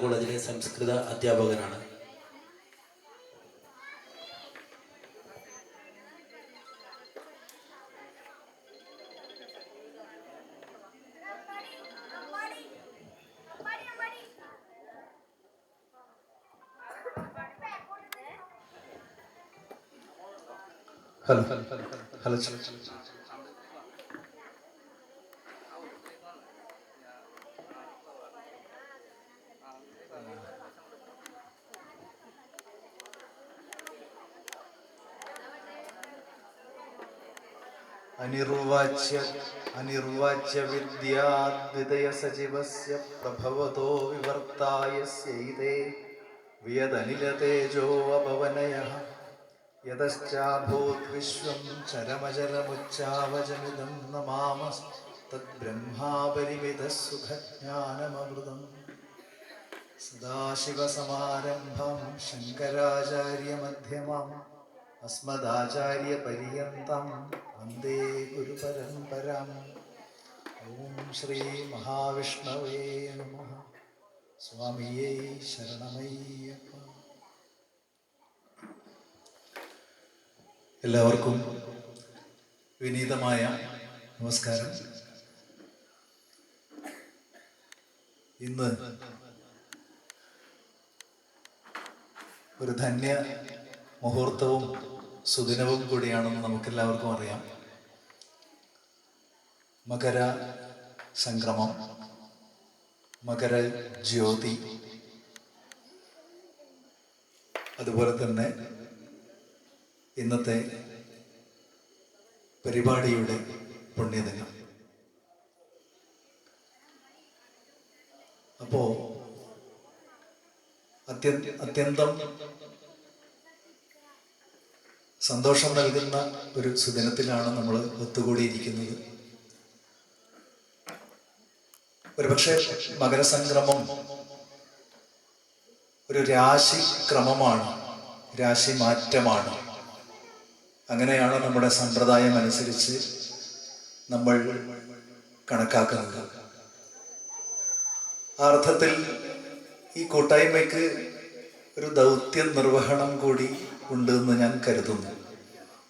കോളേജിലെ സംസ്കൃത അധ്യാപകനാണ്. ഹലോ ഹലോ അനിർവാച്യ വിദ്യാദ്വിതയ സജീവസ്യ പ്രഭവതോ വിവർത്തായസ്യൈതേ വിയദനിലതേജോ അപവനയഃ യതശ്ചാഭൂത് വിശ്വം ചരമചരമുച്ചാവചമിദം നമാമസ്തദ്ബ്രഹ്മാപരിമിതസുഖജ്ഞാനമൃതം സദാശിവസമാരംഭം ശങ്കരാചാര്യമധ്യമാം അസ്മദാചാര്യപര്യന്തം വന്ദേ ഗുരുപരമ്പരാം. ഓം ശ്രീ മഹാവിഷ്ണവേ നമഃ. സ്വാമിയേ ശരണമയ്യപ്പ. എല്ലാവർക്കും വിനീതമായ നമസ്കാരം. ഇന്ന് ഒരു ധന്യ മുഹൂർത്തവും സുദിനവും കൂടിയാണെന്ന് നമുക്കെല്ലാവർക്കും അറിയാം. മകര സംക്രമം, മകര ജ്യോതി, അതുപോലെ തന്നെ ഇന്നത്തെ പരിപാടിയുടെ പുണ്യദിനം. അപ്പോ അത്യന്തം സന്തോഷം നൽകുന്ന ഒരു സുദിനത്തിലാണ് നമ്മൾ ഒത്തുകൂടിയിരിക്കുന്നത്. ഒരുപക്ഷെ മകരസംക്രമം ഒരു രാശിക്രമമാണ്, രാശി മാറ്റമാണ്. അങ്ങനെയാണ് നമ്മുടെ സമ്പ്രദായം അനുസരിച്ച് നമ്മൾ കണക്കാക്കുന്നത്. ആ അർത്ഥത്തിൽ ഈ കൂട്ടായ്മയ്ക്ക് ഒരു ദൗത്യ നിർവഹണം കൂടി ഉണ്ട് എന്ന് ഞാൻ കരുതുന്നു.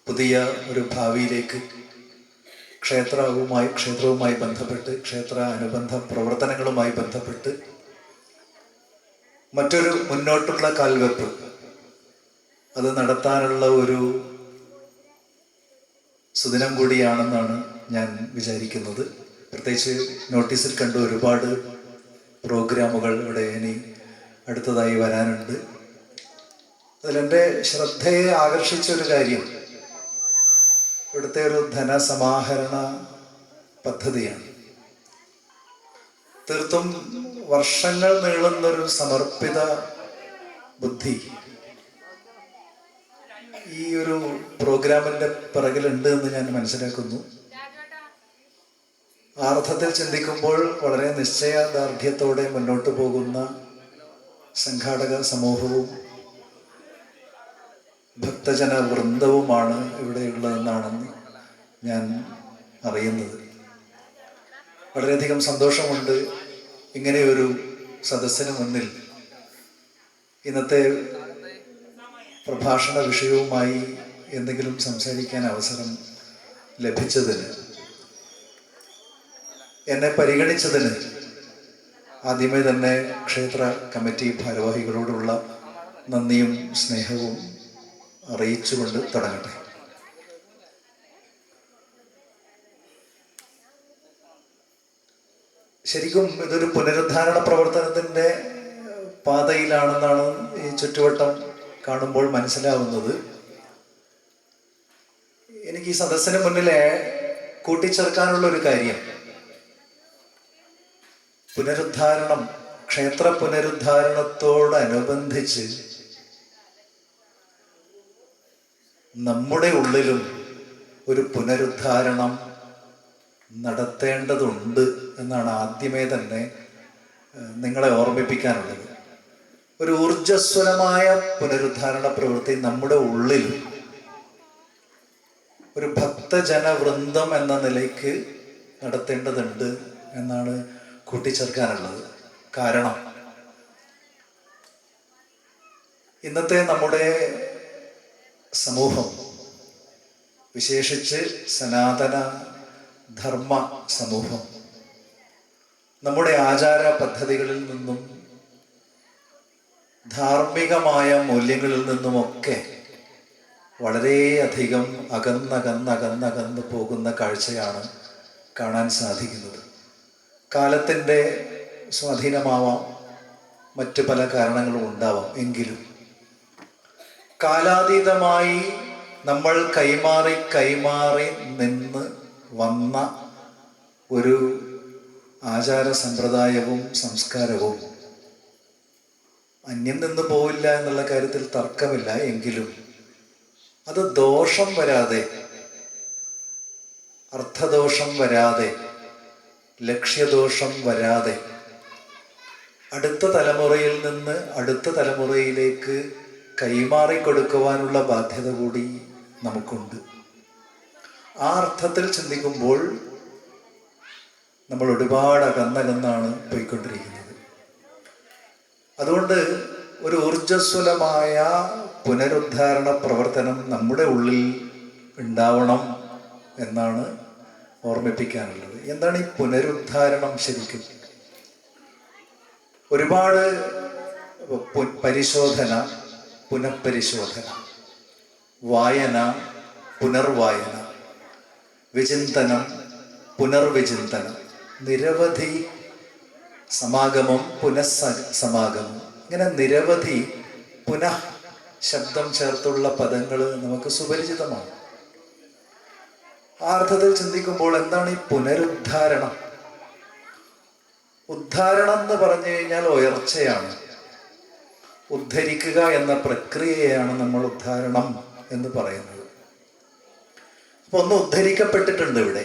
പുതിയ ഒരു ഭാവിയിലേക്ക് ക്ഷേത്രവുമായി ബന്ധപ്പെട്ട്, ക്ഷേത്ര അനുബന്ധ പ്രവർത്തനങ്ങളുമായി ബന്ധപ്പെട്ട് മറ്റൊരു മുന്നോട്ടുള്ള കാൽവെപ്പ് അത് നടത്താനുള്ള ഒരു സുദിനം കൂടിയാണെന്നാണ് ഞാൻ വിചാരിക്കുന്നത്. പ്രത്യേകിച്ച് നോട്ടീസിൽ കണ്ട ഒരുപാട് പ്രോഗ്രാമുകൾ ഇവിടെ ഇനി അടുത്തതായി വരാനുണ്ട്. അതിലെൻ്റെ ശ്രദ്ധയെ ആകർഷിച്ച ഒരു കാര്യം ഇവിടുത്തെ ഒരു ധനസമാഹരണ പദ്ധതിയാണ്. തീർത്തും വർഷങ്ങൾ നീളുന്നൊരു സമർപ്പിത ബുദ്ധി ഈ ഒരു പ്രോഗ്രാമിന്റെ പിറകിലുണ്ട് എന്ന് ഞാൻ മനസ്സിലാക്കുന്നു. ആ അർത്ഥത്തിൽ ചിന്തിക്കുമ്പോൾ വളരെ നിശ്ചയദാർഢ്യത്തോടെ മുന്നോട്ട് പോകുന്ന സംഘാടക സമൂഹവും ഭക്തജന വൃന്ദവുമാണ് ഇവിടെയുള്ളതെന്നാണെന്ന് ഞാൻ അറിയുന്നത്. വളരെയധികം സന്തോഷമുണ്ട് ഇങ്ങനെയൊരു സദസ്സിന് മുന്നിൽ ഇന്നത്തെ പ്രഭാഷണ വിഷയവുമായി എന്തെങ്കിലും സംസാരിക്കാൻ അവസരം ലഭിച്ചതിന്, എന്നെ പരിഗണിച്ചതിന് ആദ്യമേ തന്നെ ക്ഷേത്ര കമ്മിറ്റി ഭാരവാഹികളോടുള്ള നന്ദിയും സ്നേഹവും അറിയിച്ചുകൊണ്ട് തുടങ്ങട്ടെ. ശരിക്കും ഇതൊരു പുനരുദ്ധാരണ പ്രവർത്തനത്തിൻ്റെ പാതയിലാണെന്നാണ് ഈ ചുറ്റുവട്ടം കാണുമ്പോൾ മനസ്സിലാവുന്നത്. എനിക്ക് ഈ സദസ്സിന് മുന്നിലെ കൂട്ടിച്ചേർക്കാനുള്ള ഒരു കാര്യം, പുനരുദ്ധാരണം, ക്ഷേത്ര പുനരുദ്ധാരണത്തോടനുബന്ധിച്ച് നമ്മുടെ ഉള്ളിലും ഒരു പുനരുദ്ധാരണം നടത്തേണ്ടതുണ്ട് എന്നാണ് ആദ്യമേ തന്നെ നിങ്ങളെ ഓർമ്മിപ്പിക്കാനുള്ളത്. ഒരു ഊർജ്ജസ്വലമായ പുനരുദ്ധാരണ പ്രവൃത്തി നമ്മുടെ ഉള്ളിൽ ഒരു ഭക്തജനവൃന്ദം എന്ന നിലയ്ക്ക് നടത്തേണ്ടതുണ്ട് എന്നാണ് കൂട്ടിച്ചേർക്കാനുള്ളത്. കാരണം ഇന്നത്തെ നമ്മുടെ സമൂഹം, വിശേഷിച്ച് സനാതന ധർമ്മ സമൂഹം, നമ്മുടെ ആചാര പദ്ധതികളിൽ നിന്നും ധാർമ്മികമായ മൂല്യങ്ങളിൽ നിന്നുമൊക്കെ വളരെയധികം അകന്നകന്നകന്നകന്ന് പോകുന്ന കാഴ്ചയാണ് കാണാൻ സാധിക്കുന്നത്. കാലത്തിൻ്റെ സ്വാധീനമാവാം, മറ്റു പല കാരണങ്ങളും ഉണ്ടാവാം. എങ്കിലും കാലാതീതമായി നമ്മൾ കൈമാറി നിന്ന് വന്ന ഒരു ആചാര സമ്പ്രദായവും സംസ്കാരവും അന്യം നിന്ന് പോവില്ല എന്നുള്ള കാര്യത്തിൽ തർക്കമില്ല. എങ്കിലും അത് ദോഷം വരാതെ, അർത്ഥദോഷം വരാതെ, ലക്ഷ്യദോഷം വരാതെ അടുത്ത തലമുറയിൽ നിന്ന് അടുത്ത തലമുറയിലേക്ക് കൈമാറിക്കൊടുക്കുവാനുള്ള ബാധ്യത കൂടി നമുക്കുണ്ട്. ആ അർത്ഥത്തിൽ ചിന്തിക്കുമ്പോൾ നമ്മൾ ഒരുപാട് അകന്നകന്നാണ് പോയിക്കൊണ്ടിരിക്കുന്നത്. അതുകൊണ്ട് ഒരു ഊർജ്ജസ്വലമായ പുനരുദ്ധാരണ പ്രവർത്തനം നമ്മുടെ ഉള്ളിൽ ഉണ്ടാവണം എന്നാണ് ഓർമ്മിപ്പിക്കാനുള്ളത്. എന്താണ് ഈ പുനരുദ്ധാരണം ശരിക്കും? ഒരുപാട് പരിശോധന, പുനഃപരിശോധന, വായന, പുനർവായന, വിചിന്തനം, പുനർവിചിന്തനം, നിരവധി സമാഗമം, പുനഃസമാഗമം, ഇങ്ങനെ നിരവധി പുനഃ ശബ്ദം ചേർത്തുള്ള പദങ്ങൾ നമുക്ക് സുപരിചിതമാണ്. ആ അർത്ഥത്തിൽ ചിന്തിക്കുമ്പോൾ എന്താണ് ഈ പുനരുദ്ധാരണം? ഉദ്ധാരണം എന്ന് പറഞ്ഞു കഴിഞ്ഞാൽ ഉയർച്ചയാണ്. ഉദ്ധരിക്കുക എന്ന പ്രക്രിയയാണ് നമ്മൾ ഉദ്ധാരണം എന്ന് പറയുന്നത്. അപ്പൊ ഒന്ന് ഉദ്ധരിക്കപ്പെട്ടിട്ടുണ്ട് ഇവിടെ.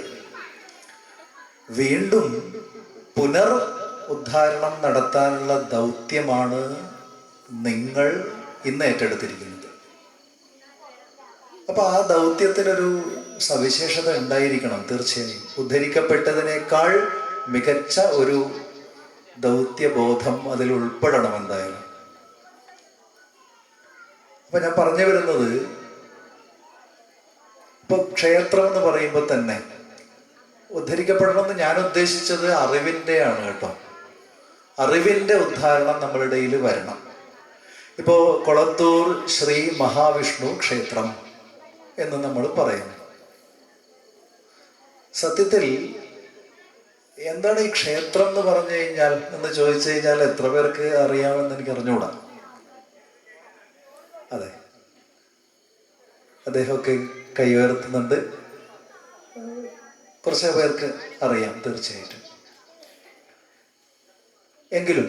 വീണ്ടും പുനർ ഉദ്ധാരണം നടത്താനുള്ള ദൗത്യമാണ് നിങ്ങൾ ഇന്ന് ഏറ്റെടുത്തിരിക്കുന്നത്. അപ്പൊ ആ ദൗത്യത്തിനൊരു സവിശേഷത ഉണ്ടായിരിക്കണം തീർച്ചയായും. ഉദ്ധരിക്കപ്പെട്ടതിനേക്കാൾ മികച്ച ഒരു ദൗത്യബോധം അതിൽ ഉൾപ്പെടണം എന്തായാലും. അപ്പൊ ഞാൻ പറഞ്ഞു വരുന്നത്, ഇപ്പൊ ക്ഷേത്രം എന്ന് പറയുമ്പോൾ തന്നെ ഉദ്ധരിക്കപ്പെടണമെന്ന് ഞാൻ ഉദ്ദേശിച്ചത് അറിവിൻ്റെ ആണ് കേട്ടോ. അറിവിൻ്റെ ഉദ്ധാരണം നമ്മളുടെ ഇടയിൽ വരണം. ഇപ്പോ കൊളത്തൂർ ശ്രീ മഹാവിഷ്ണു ക്ഷേത്രം എന്ന് നമ്മൾ പറയുന്നു. സത്യത്തിൽ എന്താണ് ഈ ക്ഷേത്രം എന്ന് പറഞ്ഞു കഴിഞ്ഞാൽ എന്ന് ചോദിച്ചു കഴിഞ്ഞാൽ എത്ര പേർക്ക് അറിയാമെന്ന് എനിക്ക് അറിഞ്ഞുകൂടാ. അതെ, അദ്ദേഹമൊക്കെ കൈ ഉയർത്തുന്നുണ്ട്. കുറച്ച് പേർക്ക് അറിയാം തീർച്ചയായിട്ടും. എങ്കിലും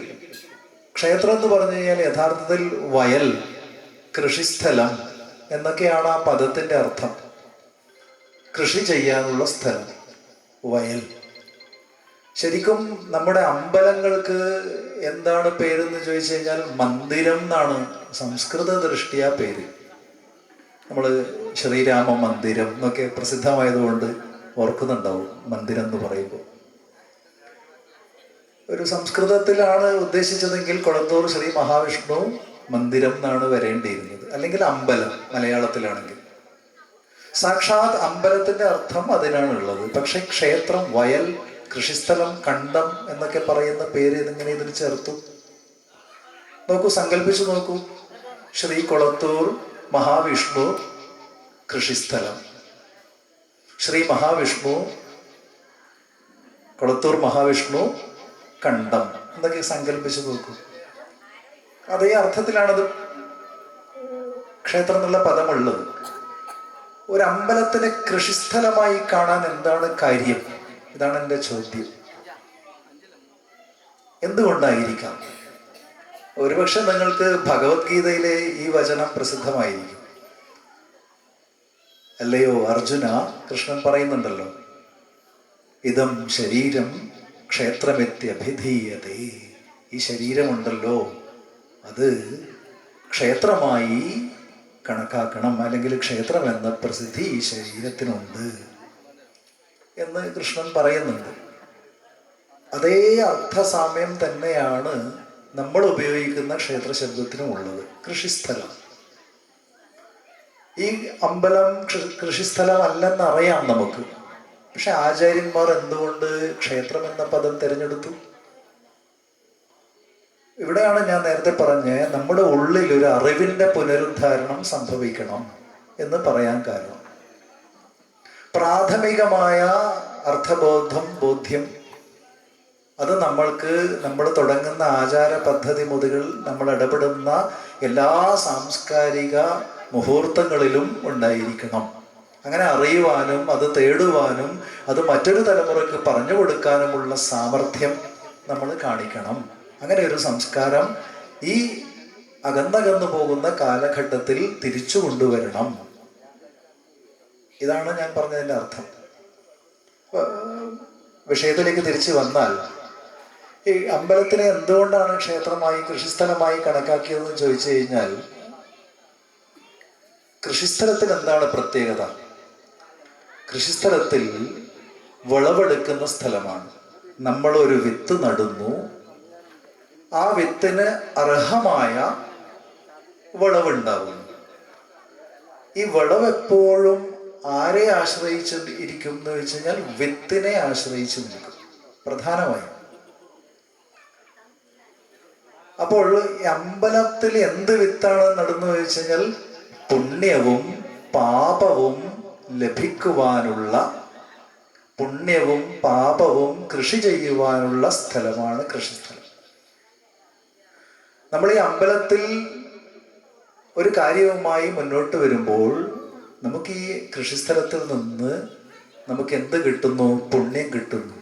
ക്ഷേത്രം എന്ന് പറഞ്ഞു കഴിഞ്ഞാൽ യഥാർത്ഥത്തിൽ വയൽ, കൃഷിസ്ഥലം എന്നൊക്കെയാണ് ആ പദത്തിൻ്റെ അർത്ഥം. കൃഷി ചെയ്യാനുള്ള സ്ഥലം, വയൽ. ശരിക്കും നമ്മുടെ അമ്പലങ്ങൾക്ക് എന്താണ് പേരെന്ന് ചോദിച്ചു കഴിഞ്ഞാൽ മന്ദിരം എന്നാണ് സംസ്കൃത ദൃഷ്ടിയാ പേര്. നമ്മൾ ശ്രീരാമ മന്ദിരം എന്നൊക്കെ പ്രസിദ്ധമായതുകൊണ്ട് ഓർക്കുന്നുണ്ടാവും മന്ദിരം എന്ന് പറയുമ്പോൾ. ഒരു സംസ്കൃതത്തിലാണ് ഉദ്ദേശിച്ചതെങ്കിൽ കൊളത്തൂർ ശ്രീ മഹാവിഷ്ണു മന്ദിരം എന്നാണ് വരേണ്ടിയിരുന്നത്, അല്ലെങ്കിൽ അമ്പലം മലയാളത്തിലാണെങ്കിൽ. സാക്ഷാത് അമ്പലത്തിന്റെ അർത്ഥം അതിനാണുള്ളത്. പക്ഷെ ക്ഷേത്രം, വയൽ, കൃഷിസ്ഥലം, കണ്ടം എന്നൊക്കെ പറയുന്ന പേര് ഇതിങ്ങനെ ഇതിന് ചേർത്തു. നോക്കൂ, സങ്കല്പിച്ചു നോക്കൂ. ശ്രീ കൊളത്തൂർ മഹാവിഷ്ണു കൃഷിസ്ഥലം, ശ്രീ മഹാവിഷ്ണു, കൊളത്തൂർ മഹാവിഷ്ണു കണ്ടം എന്നൊക്കെ സങ്കല്പിച്ചു നോക്കൂ. അതേ അർത്ഥത്തിലാണത് ക്ഷേത്രം എന്നുള്ള പദമുള്ളത്. ഒരു അമ്പലത്തിനെ കൃഷിസ്ഥലമായി കാണാൻ എന്താണ് കാര്യം? ഇതാണ് എൻ്റെ ചോദ്യം. എന്തുകൊണ്ടായിരിക്കാം? ഒരുപക്ഷെ നിങ്ങൾക്ക് ഭഗവത്ഗീതയിലെ ഈ വചനം പ്രസിദ്ധമായിരിക്കും. അല്ലയോ അർജുന, കൃഷ്ണൻ പറയുന്നുണ്ടല്ലോ, ഇതം ശരീരം ക്ഷേത്രമെത്യഭിധീയതേ. ഈ ശരീരമുണ്ടല്ലോ, അത് ക്ഷേത്രമായി കണക്കാക്കണം, അല്ലെങ്കിൽ ക്ഷേത്രം എന്ന പ്രസിദ്ധി ഈ ശരീരത്തിനുണ്ട് എന്ന് കൃഷ്ണൻ പറയുന്നുണ്ട്. അതേ അർത്ഥസാമ്യം തന്നെയാണ് നമ്മൾ ഉപയോഗിക്കുന്ന ക്ഷേത്ര ശബ്ദത്തിനും ഉള്ളത്. കൃഷിസ്ഥലം. ഈ അമ്പലം കൃഷിസ്ഥലം അല്ലെന്നറിയാം നമുക്ക്. പക്ഷെ ആചാര്യന്മാർ എന്തുകൊണ്ട് ക്ഷേത്രം എന്ന പദം തിരഞ്ഞെടുത്തു? ഇവിടെയാണ് ഞാൻ നേരത്തെ പറഞ്ഞ് നമ്മുടെ ഉള്ളിൽ ഒരു അറിവിന്റെ പുനരുദ്ധാരണം സംഭവിക്കണം എന്ന് പറയാൻ കാരണം. പ്രാഥമികമായ അർത്ഥബോധം, ബോധ്യം, അത് നമ്മൾ തുടങ്ങുന്ന ആചാര പദ്ധതി മുതൽ നമ്മൾ ഇടപെടുന്ന എല്ലാ സാംസ്കാരിക മുഹൂർത്തങ്ങളിലും ഉണ്ടായിരിക്കണം. അങ്ങനെ അറിയുവാനും അത് തേടുവാനും അത് മറ്റൊരു തലമുറയ്ക്ക് പറഞ്ഞു കൊടുക്കാനുമുള്ള സാമർഥ്യം നമ്മൾ കാണിക്കണം. അങ്ങനെ ഒരു സംസ്കാരം ഈ അകന്നകന്നു പോകുന്ന കാലഘട്ടത്തിൽ തിരിച്ചു കൊണ്ടുവരണം. ഇതാണ് ഞാൻ പറഞ്ഞതിൻ്റെ അർത്ഥം. വിഷയത്തിലേക്ക് തിരിച്ചു വന്നാൽ, ഈ അമ്പലത്തിനെ എന്തുകൊണ്ടാണ് ക്ഷേത്രമായി, കൃഷിസ്ഥലമായി കണക്കാക്കിയതെന്ന് ചോദിച്ചു കഴിഞ്ഞാൽ, കൃഷിസ്ഥലത്തിന് എന്താണ് പ്രത്യേകത? കൃഷിസ്ഥലത്തിൽ വിളവെടുക്കുന്ന സ്ഥലമാണ്. നമ്മളൊരു വിത്ത് നടുന്നു, ആ വിത്തിന് അർഹമായ വിളവുണ്ടാവുന്നു. ഈ വിളവ് എപ്പോഴും ആരെ ആശ്രയിച്ച് ഇരിക്കും എന്ന് വെച്ച് കഴിഞ്ഞാൽ വിത്തിനെ ആശ്രയിച്ച് നിൽക്കും പ്രധാനമായും. അപ്പോൾ ഈ അമ്പലത്തിൽ എന്ത് വിത്താണ് നടുന്നു വെച്ച് കഴിഞ്ഞാൽ പുണ്യവും പാപവും ലഭിക്കുവാനുള്ള, പുണ്യവും പാപവും കൃഷി ചെയ്യുവാനുള്ള സ്ഥലമാണ് കൃഷിസ്ഥലം. നമ്മൾ ഈ അമ്പലത്തിൽ ഒരു കാര്യവുമായി മുന്നോട്ട് വരുമ്പോൾ നമുക്ക് ഈ കൃഷിസ്ഥലത്തിൽ നിന്ന് നമുക്ക് എന്ത് കിട്ടുന്നു? പുണ്യം കിട്ടുന്നു.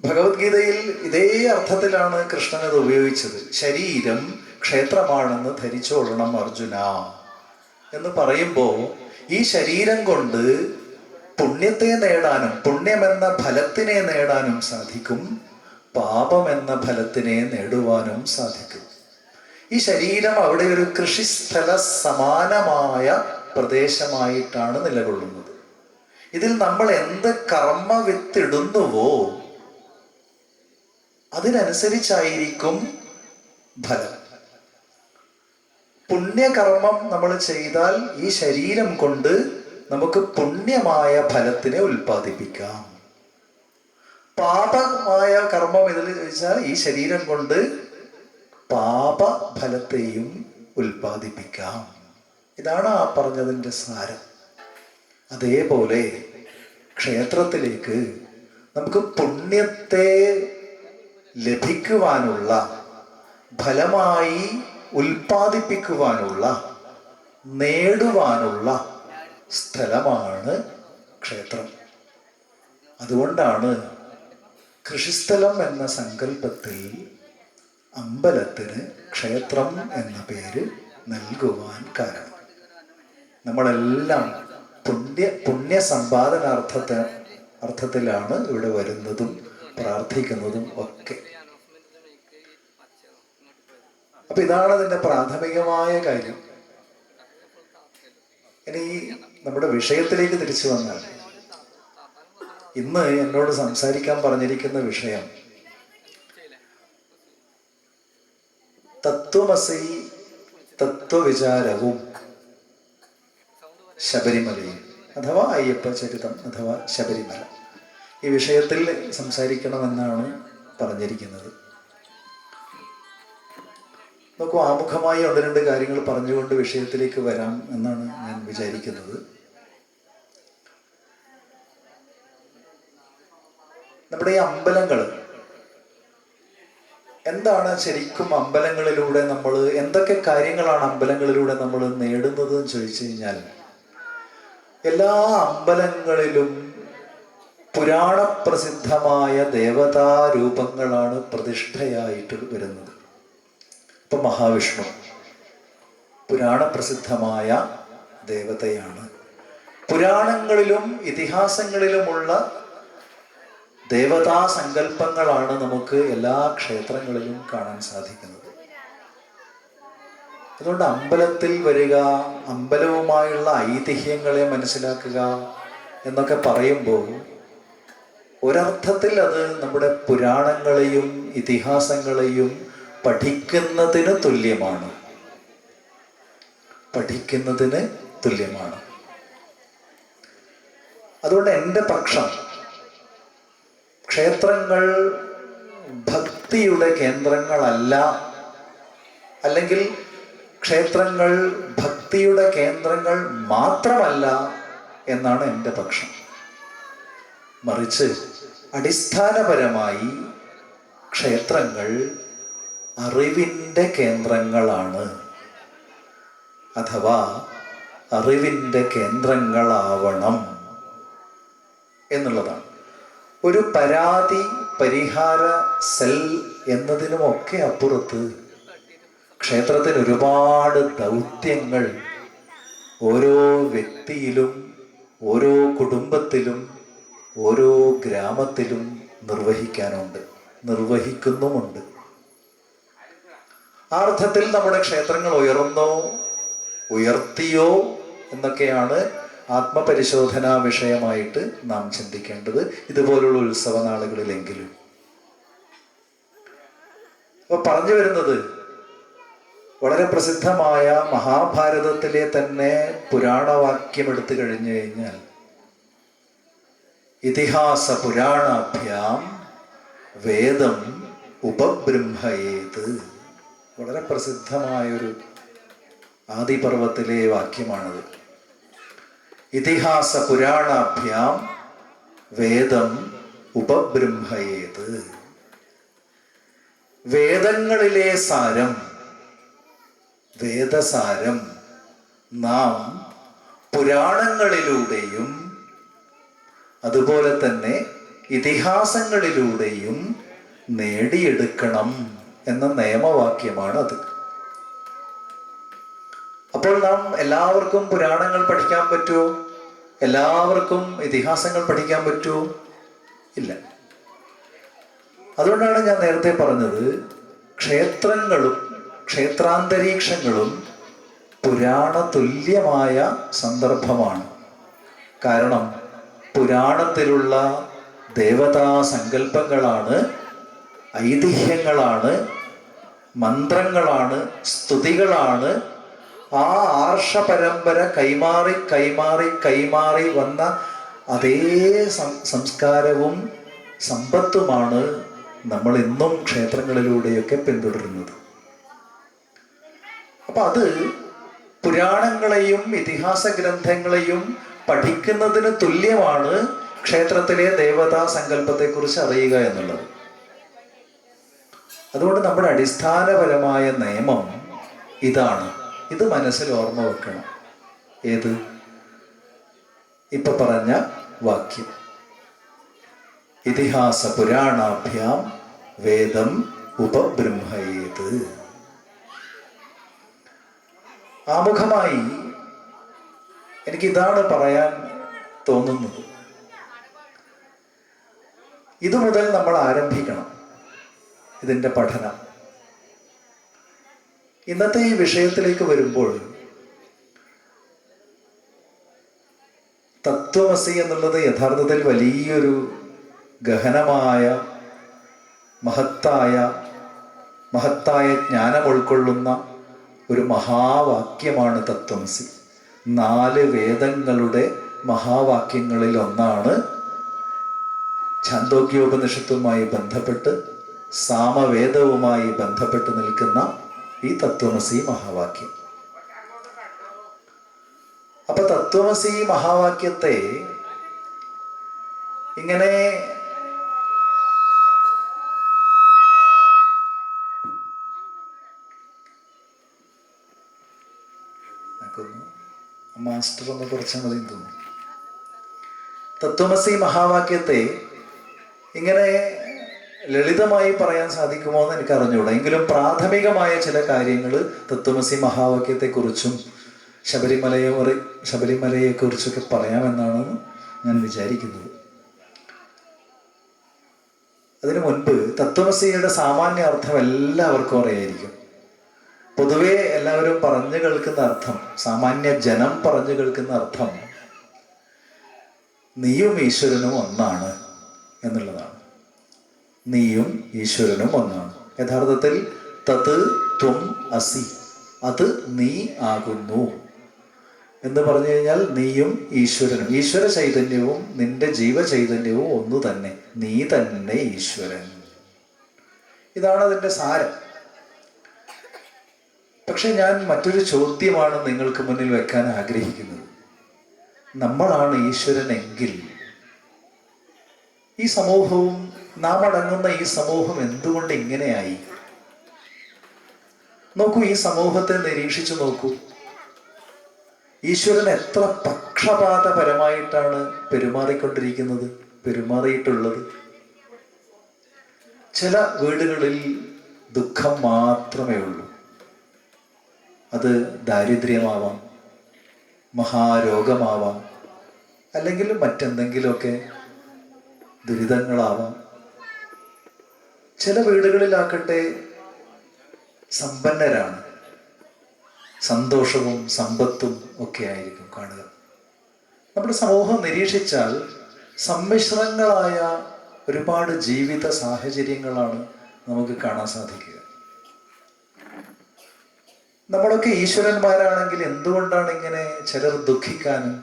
ഭഗവത്ഗീതയിൽ ഇതേ അർത്ഥത്തിലാണ് കൃഷ്ണൻ അത് ഉപയോഗിച്ചത്. ശരീരം ക്ഷേത്രമാണെന്ന് ധരിച്ചോളണം അർജുന എന്ന് പറയുമ്പോൾ ഈ ശരീരം കൊണ്ട് പുണ്യത്തെ നേടാനും, പുണ്യമെന്ന ഫലത്തിനെ നേടാനും സാധിക്കും, പാപം എന്ന ഫലത്തിനെ നേടുവാനും സാധിക്കും. ഈ ശരീരം അവിടെ ഒരു കൃഷിസ്ഥല സമാനമായ പ്രദേശമായിട്ടാണ് നിലകൊള്ളുന്നത്. ഇതിൽ നമ്മൾ എന്ത് കർമ്മ വിത്തിടുന്നുവോ അതിനനുസരിച്ചായിരിക്കും ഫലം. പുണ്യകർമ്മം നമ്മൾ ചെയ്താൽ ഈ ശരീരം കൊണ്ട് നമുക്ക് പുണ്യമായ ഫലത്തിനെ ഉൽപ്പാദിപ്പിക്കാം. പാപമായ കർമ്മം ഇതിൽ ചോദിച്ചാൽ ഈ ശരീരം കൊണ്ട് പാപഫലത്തെയും ഉൽപ്പാദിപ്പിക്കാം. ഇതാണ് ആ പറഞ്ഞതിൻ്റെ സാരം. അതേപോലെ ക്ഷേത്രത്തിലേക്ക് നമുക്ക് പുണ്യത്തെ ലഭിക്കുവാനുള്ള, ഫലമായി ഉൽപ്പാദിപ്പിക്കുവാനുള്ള, നേടുവാനുള്ള സ്ഥലമാണ് ക്ഷേത്രം. അതുകൊണ്ടാണ് കൃഷിസ്ഥലം എന്ന സങ്കല്പത്തിൽ അമ്പലത്തിന് ക്ഷേത്രം എന്ന പേര് നൽകുവാൻ കാരണം. നമ്മളെല്ലാം പുണ്യ അർത്ഥത്തിലാണ് ഇവിടെ വരുന്നതും പ്രാർത്ഥിക്കുന്നതും ഒക്കെ. അപ്പൊ ഇതാണ് അതിൻ്റെ പ്രാഥമികമായ കാര്യം. ഇനി നമ്മുടെ വിഷയത്തിലേക്ക് തിരിച്ചു വന്നാൽ, ഇന്ന് എന്നോട് സംസാരിക്കാൻ പറഞ്ഞിരിക്കുന്ന വിഷയം തത്വമസി തത്വവിചാരവും ശബരിമലയും, അഥവാ അയ്യപ്പ ചരിതം അഥവാ ശബരിമല. ഈ വിഷയത്തിൽ സംസാരിക്കണമെന്നാണ് പറഞ്ഞിരിക്കുന്നത്. നമുക്ക് ആമുഖമായി ഒന്ന് രണ്ട് കാര്യങ്ങൾ പറഞ്ഞുകൊണ്ട് വിഷയത്തിലേക്ക് വരാം എന്നാണ് ഞാൻ വിചാരിക്കുന്നത്. നമ്മുടെ ഈ അമ്പലങ്ങൾ എന്താണ് ശരിക്കും? അമ്പലങ്ങളിലൂടെ നമ്മൾ എന്തൊക്കെ കാര്യങ്ങളാണ് അമ്പലങ്ങളിലൂടെ നമ്മൾ നേടുന്നത് എന്ന് ചോദിച്ചു കഴിഞ്ഞാൽ, എല്ലാ അമ്പലങ്ങളിലും പുരാണപ്രസിദ്ധമായ ദേവതാരൂപങ്ങളാണ് പ്രതിഷ്ഠയായിട്ട് വരുന്നത്. ഇപ്പൊ മഹാവിഷ്ണു പുരാണപ്രസിദ്ധമായ ദേവതയാണ്. പുരാണങ്ങളിലും ഇതിഹാസങ്ങളിലുമുള്ള ദേവതാ സങ്കല്പങ്ങളാണ് നമുക്ക് എല്ലാ ക്ഷേത്രങ്ങളിലും കാണാൻ സാധിക്കുന്നത്. അതുകൊണ്ട് അമ്പലത്തിൽ വരിക, അമ്പലവുമായുള്ള ഐതിഹ്യങ്ങളെ മനസ്സിലാക്കുക എന്നൊക്കെ പറയുമ്പോൾ ഒരർത്ഥത്തിൽ അത് നമ്മുടെ പുരാണങ്ങളെയും ഇതിഹാസങ്ങളെയും പഠിക്കുന്നതിന് തുല്യമാണ്. പഠിക്കുന്നതിന് തുല്യമാണ്. അതുകൊണ്ട് എൻ്റെ പക്ഷം ക്ഷേത്രങ്ങൾ ഭക്തിയുടെ കേന്ദ്രങ്ങളല്ല, അല്ലെങ്കിൽ ക്ഷേത്രങ്ങൾ ഭക്തിയുടെ കേന്ദ്രങ്ങൾ മാത്രമല്ല എന്നാണ് എൻ്റെ പക്ഷം. മറിച്ച് അടിസ്ഥാനപരമായി ക്ഷേത്രങ്ങൾ അറിവിൻ്റെ കേന്ദ്രങ്ങളാണ്, അഥവാ അറിവിൻ്റെ കേന്ദ്രങ്ങളാവണം എന്നുള്ളതാണ്. ഒരു പരാതി പരിഹാര സെൽ എന്നതിനുമൊക്കെ അപ്പുറത്ത് ക്ഷേത്രത്തിന് ഒരുപാട് ദൗത്യങ്ങൾ ഓരോ വ്യക്തിയിലും, ഓരോ കുടുംബത്തിലും, ഓരോ ഗ്രാമത്തിലും നിർവഹിക്കാനുണ്ട്, നിർവഹിക്കുന്നുമുണ്ട്. ആ അർത്ഥത്തിൽ നമ്മുടെ ക്ഷേത്രങ്ങൾ ഉയർന്നോ ഉയർത്തിയോ എന്നൊക്കെയാണ് ആത്മപരിശോധനാ വിഷയമായിട്ട് നാം ചിന്തിക്കേണ്ടത്, ഇതുപോലുള്ള ഉത്സവ നാളുകളിലെങ്കിലും. അപ്പൊ പറഞ്ഞു വരുന്നത്, വളരെ പ്രസിദ്ധമായ മഹാഭാരതത്തിലെ തന്നെ പുരാണവാക്യം എടുത്തു കഴിഞ്ഞു കഴിഞ്ഞാൽ, ഇതിഹാസ പുരാണാഭ്യാം വേദം ഉപബ്രഹ്മയേത്. വളരെ പ്രസിദ്ധമായൊരു ആദിപർവത്തിലെ വാക്യമാണത്. ഇതിഹാസ പുരാണാഭ്യാം വേദം ഉപബ്രഹ്മയേത്. വേദങ്ങളിലെ സാരം, വേദസാരം നാം പുരാണങ്ങളിലൂടെയും അതുപോലെ തന്നെ ഇതിഹാസങ്ങളിലൂടെയും നേടിയെടുക്കണം എന്ന നിയമവാക്യമാണ് അത്. അപ്പോൾ നാം എല്ലാവർക്കും പുരാണങ്ങൾ പഠിക്കാൻ പറ്റുമോ? എല്ലാവർക്കും ഇതിഹാസങ്ങൾ പഠിക്കാൻ പറ്റുമോ? ഇല്ല. അതുകൊണ്ടാണ് ഞാൻ നേരത്തെ പറഞ്ഞത്, ക്ഷേത്രങ്ങളും ക്ഷേത്രാന്തരീക്ഷങ്ങളും പുരാണ തുല്യമായ സന്ദർഭമാണ്. കാരണം പുരാണത്തിലുള്ള ദേവതാ സങ്കല്പങ്ങളാണ്, ഐതിഹ്യങ്ങളാണ്, മന്ത്രങ്ങളാണ്, സ്തുതികളാണ്. ആ ആർഷ പരമ്പര കൈമാറി കൈമാറി കൈമാറി വന്ന അതേ സംസ്കാരവും സമ്പത്തുമാണ് നമ്മൾ ഇന്നും ക്ഷേത്രങ്ങളിലൂടെയൊക്കെ പിന്തുടരുന്നത്. അപ്പൊ അത് പുരാണങ്ങളെയും ഇതിഹാസ ഗ്രന്ഥങ്ങളെയും പഠിക്കുന്നതിന് തുല്യമാണ് ക്ഷേത്രത്തിലെ ദേവതാ സങ്കല്പത്തെക്കുറിച്ച് അറിയുക എന്നുള്ളത്. അതുകൊണ്ട് നമ്മുടെ അടിസ്ഥാനപരമായ നിയമം ഇതാണ്. ഇത് മനസ്സിൽ ഓർമ്മ വെക്കണം. ഏത്? ഇപ്പൊ പറഞ്ഞ വാക്യം, ഇതിഹാസ പുരാണാഭ്യാം വേദം ഉപബ്രഹ്മയേത്. ആമുഖമായി എനിക്കിതാണ് പറയാൻ തോന്നുന്നത്. ഇതു മുതൽ നമ്മൾ ആരംഭിക്കണം ഇതിൻ്റെ പഠനം. ഇന്നത്തെ ഈ വിഷയത്തിലേക്ക് വരുമ്പോൾ, തത്വമസി എന്നുള്ളത് യഥാർത്ഥത്തിൽ വലിയൊരു ഗഹനമായ മഹത്തായ ജ്ഞാനം ഉൾക്കൊള്ളുന്ന ഒരു മഹാവാക്യമാണ് തത്വമസി. 4 വേദങ്ങളുടെ മഹാവാക്യങ്ങളിൽ ഒന്നാണ് ഛാന്തോഗ്യോപനിഷത്തുമായി ബന്ധപ്പെട്ട്, സാമവേദവുമായി ബന്ധപ്പെട്ട് നിൽക്കുന്ന ഈ തത്വമസി മഹാവാക്യം. അപ്പൊ തത്വമസി മഹാവാക്യത്തെ ഇങ്ങനെ മാസ്റ്റർ ഒന്ന് കുറച്ചാൽ മതി തോന്നുന്നു. തത്വമസി മഹാവാക്യത്തെ ഇങ്ങനെ ലളിതമായി പറയാൻ സാധിക്കുമോ എന്ന് എനിക്ക് അറിഞ്ഞുകൂടാ. എങ്കിലും പ്രാഥമികമായ ചില കാര്യങ്ങൾ തത്വമസി മഹാവാക്യത്തെക്കുറിച്ചും ശബരിമലയെക്കുറിച്ചൊക്കെ പറയാമെന്നാണ് ഞാൻ വിചാരിക്കുന്നത്. അതിനു മുൻപ് തത്വമസിയുടെ സാമാന്യ അർത്ഥം എല്ലാവർക്കും അറിയായിരിക്കും. പൊതുവെ എല്ലാവരും പറഞ്ഞു കേൾക്കുന്ന അർത്ഥം, സാമാന്യ ജനം പറഞ്ഞു കേൾക്കുന്ന അർത്ഥം നീയും ഈശ്വരനും ഒന്നാണ് എന്നുള്ളതാണ്. നീയും ഈശ്വരനും ഒന്നാണ്. യഥാർത്ഥത്തിൽ തത് ത്വം അസി, അത് നീ ആകുന്നു എന്ന് പറഞ്ഞു കഴിഞ്ഞാൽ നീയും ഈശ്വരനും, ഈശ്വര ചൈതന്യവും നിന്റെ ജീവചൈതന്യവും ഒന്നു തന്നെ, നീ തന്നെ ഈശ്വരൻ. ഇതാണ് അതിൻ്റെ സാരം. പക്ഷെ ഞാൻ മറ്റൊരു ചോദ്യമാണ് നിങ്ങൾക്ക് മുന്നിൽ വെക്കാൻ ആഗ്രഹിക്കുന്നത്. നമ്മളാണ് ഈശ്വരനെങ്കിൽ ഈ സമൂഹവും നാം അടങ്ങുന്ന ഈ സമൂഹം എന്തുകൊണ്ട് ഇങ്ങനെയായി? നോക്കൂ, ഈ സമൂഹത്തെ നിരീക്ഷിച്ചു നോക്കൂ. ഈശ്വരൻ എത്ര പക്ഷപാതപരമായിട്ടാണ് പെരുമാറിയിട്ടുള്ളത്. ചില വീടുകളിൽ ദുഃഖം മാത്രമേ ഉള്ളൂ. അത് ദാരിദ്ര്യമാവാം, മഹാരോഗമാവാം, അല്ലെങ്കിൽ മറ്റെന്തെങ്കിലുമൊക്കെ ദുരിതങ്ങളാവാം. ചില വീടുകളിലാകട്ടെ സമ്പന്നരാണ്, സന്തോഷവും സമ്പത്തും ഒക്കെ ആയിരിക്കും കാണുക. നമ്മുടെ സമൂഹം നിരീക്ഷിച്ചാൽ സമ്മിശ്രങ്ങളായ ഒരുപാട് ജീവിത സാഹചര്യങ്ങളാണ് നമുക്ക് കാണാൻ സാധിക്കുക. നമ്മളൊക്കെ ഈശ്വരന്മാരാണെങ്കിൽ എന്തുകൊണ്ടാണ് ഇങ്ങനെ ചിലർ ദുഃഖിക്കാനും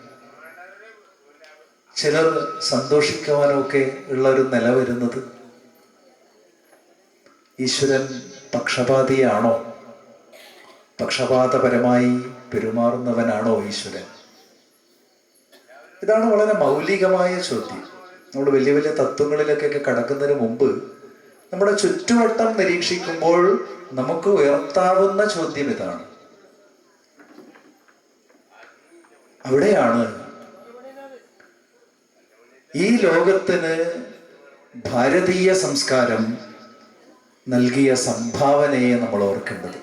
ചിലർ സന്തോഷിക്കുവാനും ഒക്കെ ഉള്ള ഒരു നില വരുന്നത്? ഈശ്വരൻ പക്ഷപാതിയാണോ? പക്ഷപാതപരമായി പെരുമാറുന്നവനാണോ ഈശ്വരൻ? ഇതാണ് വളരെ മൗലികമായ ചോദ്യം. നമ്മൾ വലിയ വലിയ തത്വങ്ങളിലൊക്കെ കടക്കുന്നതിന് മുമ്പ് നമ്മുടെ ചുറ്റുവട്ടം നിരീക്ഷിക്കുമ്പോൾ നമുക്ക് ഉയർത്താവുന്ന ചോദ്യം ഇതാണ്. അവിടെയാണ് ഈ ലോകത്തിന് ഭാരതീയ സംസ്കാരം നൽകിയ സംഭാവനയെ നമ്മൾ ഓർക്കേണ്ടത്.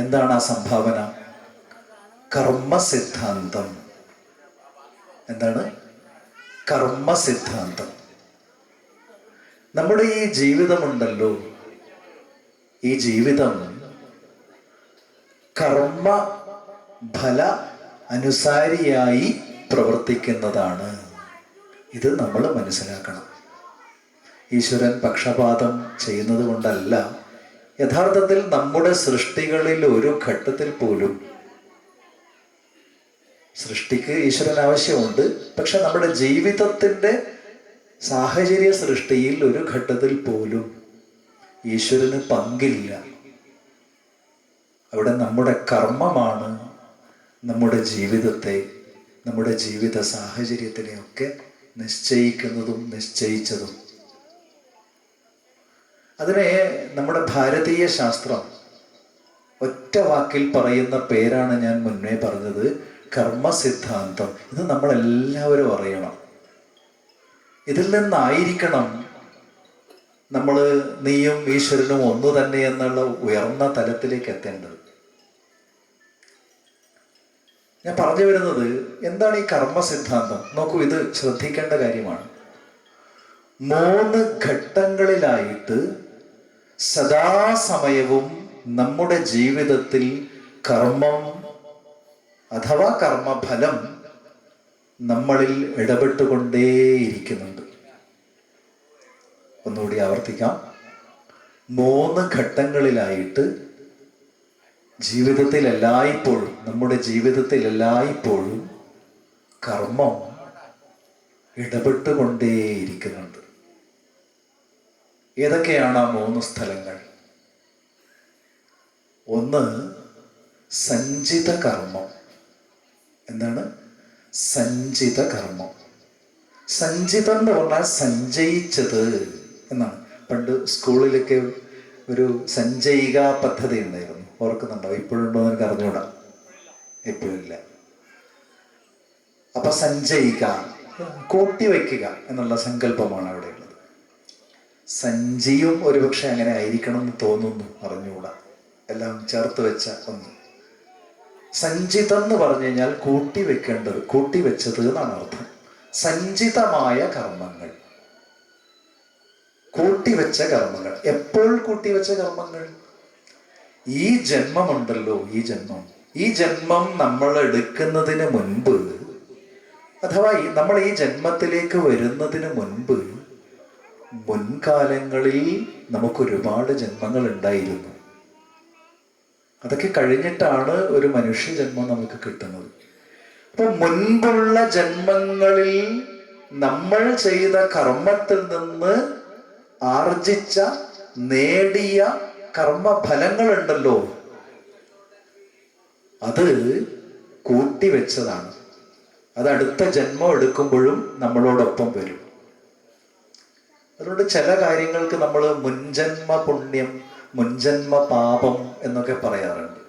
എന്താണ് ആ സംഭാവന? കർമ്മസിദ്ധാന്തം. എന്താണ് കർമ്മസിദ്ധാന്തം? നമ്മുടെ ഈ ജീവിതമുണ്ടല്ലോ, ഈ ജീവിതം കർമ്മ ഫല അനുസാരിയായി പ്രവർത്തിക്കുന്നതാണ്. ഇത് നമ്മൾ മനസ്സിലാക്കണം. ഈശ്വരൻ പക്ഷപാതം ചെയ്യുന്നത് കൊണ്ടല്ല. യഥാർത്ഥത്തിൽ നമ്മുടെ സൃഷ്ടികളിൽ ഒരു ഘട്ടത്തിൽ പോലും, സൃഷ്ടിക്ക് ഈശ്വരൻ ആവശ്യമുണ്ട്, പക്ഷെ നമ്മുടെ ജീവിതത്തിൻ്റെ സാഹചര്യ സൃഷ്ടിയിൽ ഒരു ഘട്ടത്തിൽ പോലും ഈശ്വരന് പങ്കില്ല. അവിടെ നമ്മുടെ കർമ്മമാണ് നമ്മുടെ ജീവിതത്തെ, നമ്മുടെ ജീവിത സാഹചര്യത്തിനെയൊക്കെ നിശ്ചയിക്കുന്നതും നിശ്ചയിച്ചതും. അതിനെ നമ്മുടെ ഭാരതീയ ശാസ്ത്രം ഒറ്റ വാക്കിൽ പറയുന്ന പേരാണ് ഞാൻ മുന്നേ പറഞ്ഞത്, കർമ്മസിദ്ധാന്തം. ഇത് നമ്മളെല്ലാവരും അറിയണം. ഇതിൽ നിന്നായിരിക്കണം നമ്മൾ നീയും ഈശ്വരനും ഒന്നു തന്നെ എന്നുള്ള ഉയർന്ന തലത്തിലേക്ക് എത്തേണ്ടത്. ഞാൻ പറഞ്ഞു വരുന്നത് എന്താണ് ഈ കർമ്മസിദ്ധാന്തം? നോക്കൂ, ഇത് ശ്രദ്ധിക്കേണ്ട കാര്യമാണ്. 3 ഘട്ടങ്ങളിലായിട്ട് സദാസമയവും നമ്മുടെ ജീവിതത്തിൽ കർമ്മം അഥവാ കർമ്മഫലം നമ്മളിൽ ഇടപെട്ടുകൊണ്ടേയിരിക്കുന്നുണ്ട്. ഒന്നുകൂടി ആവർത്തിക്കാം. 3 ഘട്ടങ്ങളിലായിട്ട് ജീവിതത്തിൽ എല്ലായ്പ്പോഴും, നമ്മുടെ ജീവിതത്തിൽ എല്ലായ്പ്പോഴും കർമ്മം ഇടപെട്ടുകൊണ്ടേയിരിക്കുന്നുണ്ട്. ഏതൊക്കെയാണ് ആ 3 സ്ഥലങ്ങൾ? ഒന്ന് സഞ്ചിത കർമ്മം. എന്താണ് സഞ്ചിത കർമ്മം? സഞ്ചിതം എന്ന് പറഞ്ഞാൽ സഞ്ചയിച്ചത് എന്നാണ്. പണ്ട് സ്കൂളിലൊക്കെ ഒരു സഞ്ചയിക പദ്ധതി ഉണ്ടായിരുന്നു, ഓർക്കുന്നുണ്ടോ? ഇപ്പോഴുണ്ടോ എന്ന് എനിക്ക് അറിഞ്ഞൂടാ. ഇപ്പോഴില്ല. അപ്പൊ സഞ്ചയിക, കൂട്ടി വയ്ക്കുക എന്നുള്ള സങ്കല്പമാണ് അവിടെ ഉള്ളത്. സഞ്ചിയും ഒരുപക്ഷെ അങ്ങനെ ആയിരിക്കണം എന്ന് തോന്നുന്നു, അറിഞ്ഞുകൂടാ. എല്ലാം ചേർത്ത് വെച്ച ഒന്ന്. സഞ്ചിതം എന്ന് പറഞ്ഞു കഴിഞ്ഞാൽ കൂട്ടിവെക്കേണ്ടത്, കൂട്ടിവെച്ചത് എന്നാണ് അർത്ഥം. സഞ്ചിതമായ കർമ്മങ്ങൾ, കൂട്ടിവെച്ച കർമ്മങ്ങൾ. എപ്പോൾ കൂട്ടിവെച്ച കർമ്മങ്ങൾ? ഈ ജന്മമുണ്ടല്ലോ, ഈ ജന്മം നമ്മൾ എടുക്കുന്നതിന് മുൻപ്, അഥവാ നമ്മൾ ഈ ജന്മത്തിലേക്ക് വരുന്നതിന് മുൻപ് മുൻകാലങ്ങളിൽ നമുക്കൊരുപാട് ജന്മങ്ങൾ ഉണ്ടായിരുന്നു. അതൊക്കെ കഴിഞ്ഞിട്ടാണ് ഒരു മനുഷ്യജന്മം നമുക്ക് കിട്ടുന്നത്. അപ്പൊ മുൻപുള്ള ജന്മങ്ങളിൽ നമ്മൾ ചെയ്ത കർമ്മത്തിൽ നിന്ന് ആർജിച്ച നേടിയ കർമ്മഫലങ്ങളുണ്ടല്ലോ, അത് കൂട്ടിവെച്ചതാണ്. അത് അടുത്ത ജന്മം എടുക്കുമ്പോഴും നമ്മളോടൊപ്പം വരും. അതുകൊണ്ട് ചില കാര്യങ്ങൾക്ക് നമ്മൾ മുൻജന്മ പുണ്യം, മുൻജന്മ പാപം എന്നൊക്കെ പറയാറുണ്ട്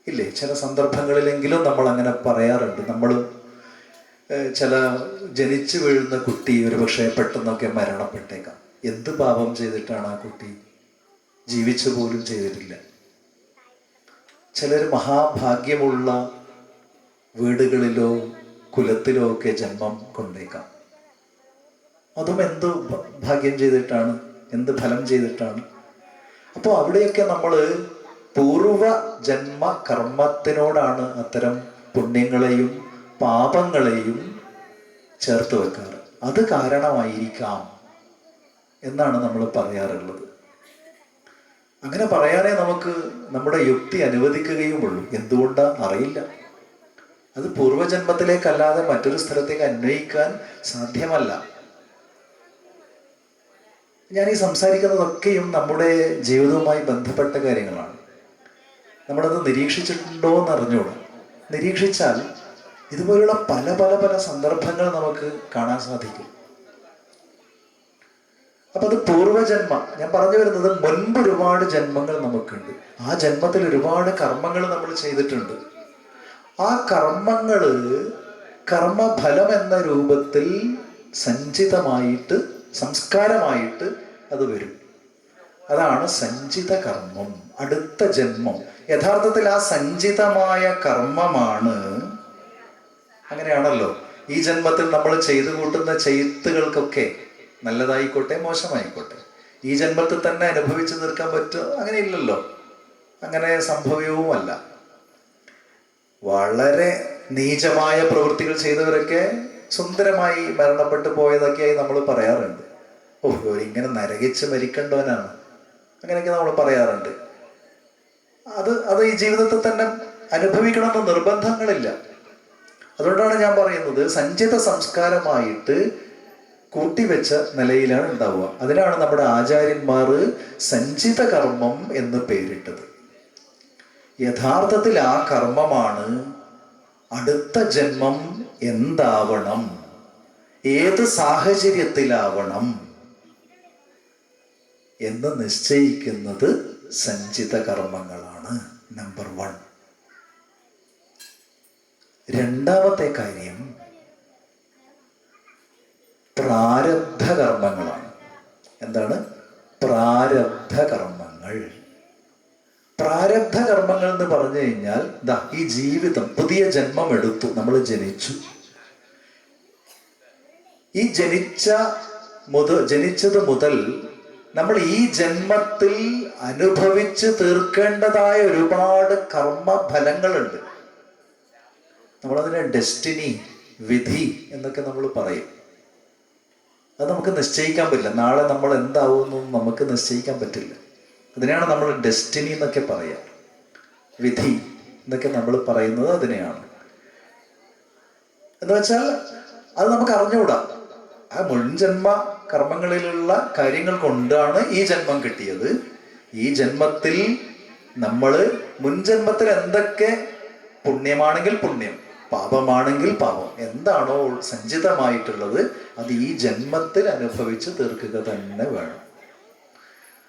ഇല്ലേ? ചില സന്ദർഭങ്ങളിലെങ്കിലും നമ്മൾ അങ്ങനെ പറയാറുണ്ട്. നമ്മളും ചില ജനിച്ചു വീഴുന്ന കുട്ടി ഒരു പക്ഷേ പെട്ടെന്നൊക്കെ മരണപ്പെട്ടേക്കാം. എന്ത് പാപം ചെയ്തിട്ടാണ് ആ കുട്ടി? ജീവിച്ചു പോലും ചെയ്തിട്ടില്ല. ചിലർ മഹാഭാഗ്യമുള്ള വീടുകളിലോ കുലത്തിലോ ഒക്കെ ജന്മം കൊണ്ടേക്കാം. അതും എന്ത് ഭാഗ്യം ചെയ്തിട്ടാണ്, എന്ത് ഫലം ചെയ്തിട്ടാണ്? അപ്പോൾ അവിടെയൊക്കെ നമ്മൾ പൂർവ ജന്മ കർമ്മത്തിനോടാണ് അത്തരം പുണ്യങ്ങളെയും പാപങ്ങളെയും ചേർത്ത് വെക്കാറ്. അത് കാരണമായിരിക്കാം എന്നാണ് നമ്മൾ പറയാറുള്ളത്. അങ്ങനെ പറയാനേ നമുക്ക് നമ്മുടെ യുക്തി അനുവദിക്കുകയുമുള്ളൂ. എന്തുകൊണ്ടാ അറിയില്ല. അത് പൂർവജന്മത്തിലേക്കല്ലാതെ മറ്റൊരു സ്ഥലത്തേക്ക് അന്വയിക്കാൻ സാധ്യമല്ല. ഞാൻ ഈ സംസാരിക്കുന്നതൊക്കെയും നമ്മുടെ ജീവിതവുമായി ബന്ധപ്പെട്ട കാര്യങ്ങളാണ്. നമ്മളത് നിരീക്ഷിച്ചിട്ടുണ്ടോ എന്ന് അറിഞ്ഞുകൂടാ. നിരീക്ഷിച്ചാൽ ഇതുപോലുള്ള പല പല പല സന്ദർഭങ്ങൾ നമുക്ക് കാണാൻ സാധിക്കും. അപ്പൊ അത് പൂർവജന്മ, ഞാൻ പറഞ്ഞു വരുന്നത് മുൻപ് ഒരുപാട് ജന്മങ്ങൾ നമുക്കുണ്ട്. ആ ജന്മത്തിൽ ഒരുപാട് കർമ്മങ്ങൾ നമ്മൾ ചെയ്തിട്ടുണ്ട്. ആ കർമ്മങ്ങള് കർമ്മഫലം എന്ന രൂപത്തിൽ സഞ്ചിതമായിട്ട്, സംസ്കാരമായിട്ട് അത് വരും. അതാണ് സഞ്ചിത കർമ്മം, അടുത്ത ജന്മം. യഥാർത്ഥത്തിൽ ആ സഞ്ചിതമായ കർമ്മമാണ്, അങ്ങനെയാണല്ലോ ഈ ജന്മത്തിൽ നമ്മൾ ചെയ്തു കൂട്ടുന്ന ചെയ്ത്തുകൾക്കൊക്കെ, നല്ലതായിക്കോട്ടെ മോശമായിക്കോട്ടെ, ഈ ജന്മത്തിൽ തന്നെ അനുഭവിച്ചു തീർക്കാൻ പറ്റുമോ? അങ്ങനെ ഇല്ലല്ലോ. അങ്ങനെ സംഭവ്യവുമല്ല. വളരെ നീചമായ പ്രവൃത്തികൾ ചെയ്തവരൊക്കെ സുന്ദരമായി മരണപ്പെട്ടു പോയതൊക്കെയായി നമ്മൾ പറയാറുണ്ട്. ഇങ്ങനെ നരകിച്ച് മരിക്കേണ്ടവനാണ്, അങ്ങനെയൊക്കെ നമ്മൾ പറയാറുണ്ട്. അത് ഈ ജീവിതത്തിൽ തന്നെ അനുഭവിക്കണമെന്ന് നിർബന്ധങ്ങളില്ല. അതുകൊണ്ടാണ് ഞാൻ പറയുന്നത് സഞ്ചിത സംസ്കാരമായിട്ട് കൂട്ടിവെച്ച നിലയിലാണ് ഉണ്ടാവുക. അതിനാണ് നമ്മുടെ ആചാര്യന്മാർ സഞ്ചിത കർമ്മം എന്ന് പേരിട്ടത്. യഥാർത്ഥത്തിൽ ആ കർമ്മമാണ് അടുത്ത ജന്മം എന്താവണം, ഏത് സാഹചര്യത്തിലാവണം എന്ന് നിശ്ചയിക്കുന്നത് സഞ്ചിത കർമ്മങ്ങളാണ്. നമ്പർ 1. രണ്ടാമത്തെ കാര്യം പ്രാരബ്ധ കർമ്മങ്ങളാണ്. എന്താണ്? പ്രാരബ്ധ കർമ്മങ്ങൾ. പ്രാരബ്ധ കർമ്മങ്ങൾ എന്ന് പറഞ്ഞു കഴിഞ്ഞാൽ ഈ ജീവിതം, പുതിയ ജന്മം എടുത്തു, നമ്മൾ ജനിച്ചു. ഈ ജനിച്ചത് മുതൽ നമ്മൾ ഈ ജന്മത്തിൽ അനുഭവിച്ച് തീർക്കേണ്ടതായ ഒരുപാട് കർമ്മഫലങ്ങളുണ്ട്. നമ്മളതിനെ ഡെസ്റ്റിനി, വിധി എന്നൊക്കെ നമ്മൾ പറയും. അത് നമുക്ക് നിശ്ചയിക്കാൻ പറ്റില്ല. നാളെ നമ്മൾ എന്താവുമെന്നും നമുക്ക് നിശ്ചയിക്കാൻ പറ്റില്ല. അതിനെയാണ് നമ്മൾ ഡെസ്റ്റിനി എന്നൊക്കെ പറയുക. വിധി എന്നൊക്കെ നമ്മൾ പറയുന്നത് അതിനെയാണ്. എന്ന് വെച്ചാൽ അത് നമുക്ക് അറിഞ്ഞുകൂടാ. ആ മുൻജന്മ കർമ്മങ്ങളിലുള്ള കാര്യങ്ങൾ കൊണ്ടാണ് ഈ ജന്മം കിട്ടിയത്. ഈ ജന്മത്തിൽ നമ്മൾ മുൻജന്മത്തിൽ എന്തൊക്കെ പുണ്യമാണെങ്കിൽ പുണ്യം, പാപമാണെങ്കിൽ പാപം, എന്താണോ സഞ്ചിതമായിട്ടുള്ളത് അത് ഈ ജന്മത്തിൽ അനുഭവിച്ച് തീർക്കുക തന്നെ വേണം.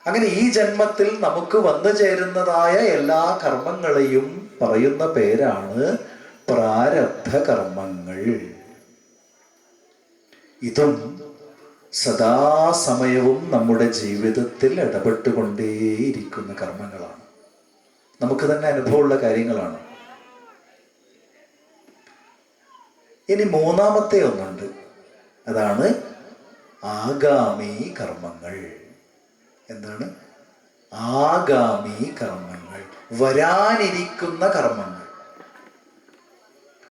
അങ്ങനെ ഈ ജന്മത്തിൽ നമുക്ക് വന്നു ചേരുന്നതായ എല്ലാ കർമ്മങ്ങളെയും പറയുന്ന പേരാണ് പ്രാരബ്ധ കർമ്മങ്ങൾ. ഇതും സദാസമയവും നമ്മുടെ ജീവിതത്തിൽ ഇടപെട്ടുകൊണ്ടേയിരിക്കുന്ന കർമ്മങ്ങളാണ്. നമുക്ക് തന്നെ അനുഭവമുള്ള കാര്യങ്ങളാണ്. ഇനി മൂന്നാമത്തെ ഒന്നുണ്ട്, അതാണ് ആഗാമി കർമ്മങ്ങൾ. എന്താണ്? ആഗാമി കർമ്മങ്ങൾ, വരാനിരിക്കുന്ന കർമ്മങ്ങൾ.